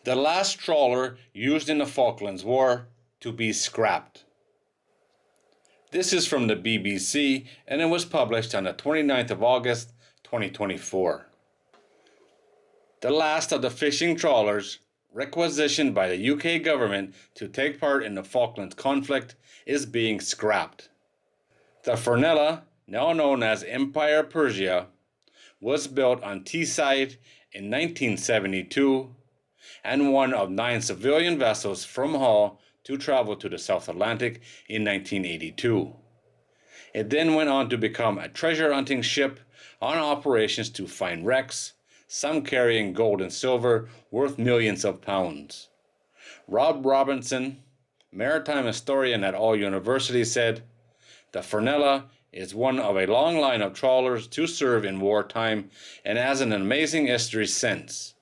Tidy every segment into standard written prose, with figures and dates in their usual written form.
The last trawler used in the Falklands War to be scrapped. This is from the BBC and it was published on the 29th of August 2024. The last of the fishing trawlers requisitioned by the UK government to take part in the Falklands conflict is being scrapped. The Furnella, now known as Empire Persia, was built on Teesside in 1972 and one of 9 civilian vessels from Hull to travel to the South Atlantic in 1982. It then went on to become a treasure hunting ship on operations to find wrecks, some carrying gold and silver worth millions of pounds. Rob Robinson, maritime historian at All University, said, "The Furnella is one of a long line of trawlers to serve in wartime and has an amazing history since."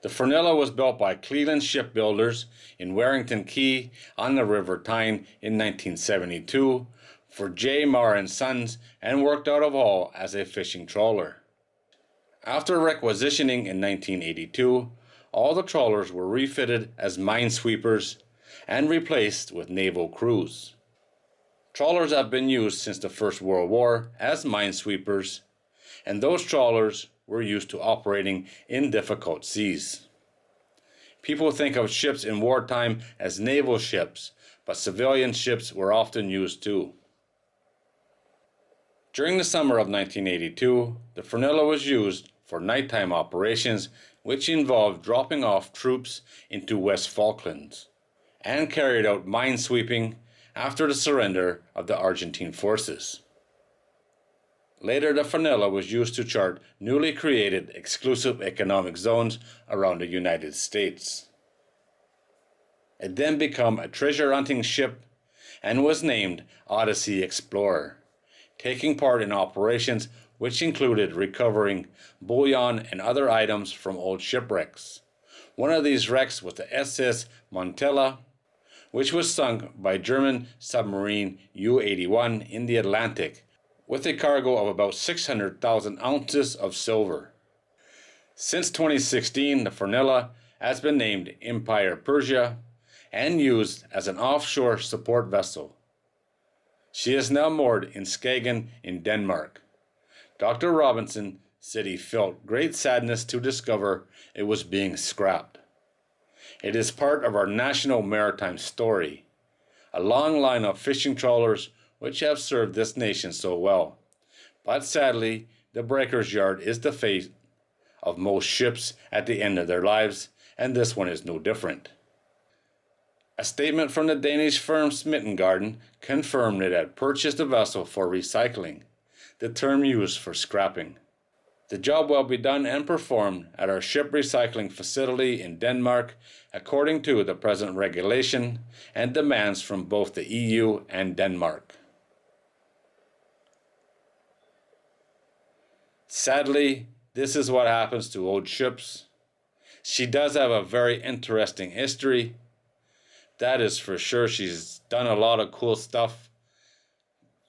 The Furnella was built by Cleveland shipbuilders in Warrington Quay on the River Tyne in 1972 for J. Marr and Sons and worked out of Hull as a fishing trawler. After requisitioning in 1982, all the trawlers were refitted as minesweepers and replaced with naval crews. Trawlers have been used since the First World War as minesweepers, and those trawlers were used to operating in difficult seas. People think of ships in wartime as naval ships, but civilian ships were often used too. During the summer of 1982, the Furnella was used for nighttime operations which involved dropping off troops into West Falklands, and carried out minesweeping after the surrender of the Argentine forces. Later, the Furnella was used to chart newly created exclusive economic zones around the United States. It then became a treasure hunting ship and was named Odyssey Explorer, taking part in operations which included recovering bullion and other items from old shipwrecks. One of these wrecks was the SS Montella, which was sunk by German submarine U-81 in the Atlantic with a cargo of about 600,000 ounces of silver. Since 2016, the Furnella has been named Empire Persia and used as an offshore support vessel. She is now moored in Skagen in Denmark. Dr. Robinson said he felt great sadness to discover it was being scrapped. It is part of our national maritime story, a long line of fishing trawlers which have served this nation so well. But sadly, the breaker's yard is the fate of most ships at the end of their lives, and this one is no different. A statement from the Danish firm Smittengarden confirmed it had purchased a vessel for recycling, the term used for scrapping. The job will be done and performed at our ship recycling facility in Denmark according to the present regulation and demands from both the EU and Denmark. Sadly, this is what happens to old ships. She does have a very interesting history. That is for sure. She's done a lot of cool stuff.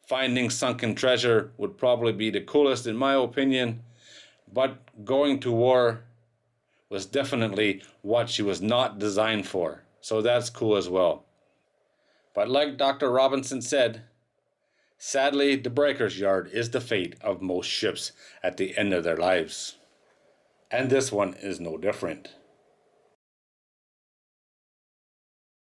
Finding sunken treasure would probably be the coolest in my opinion, but going to war was definitely what she was not designed for, so that's cool as well. But like Dr. Robinson said, sadly, the breaker's yard is the fate of most ships at the end of their lives. And this one is no different.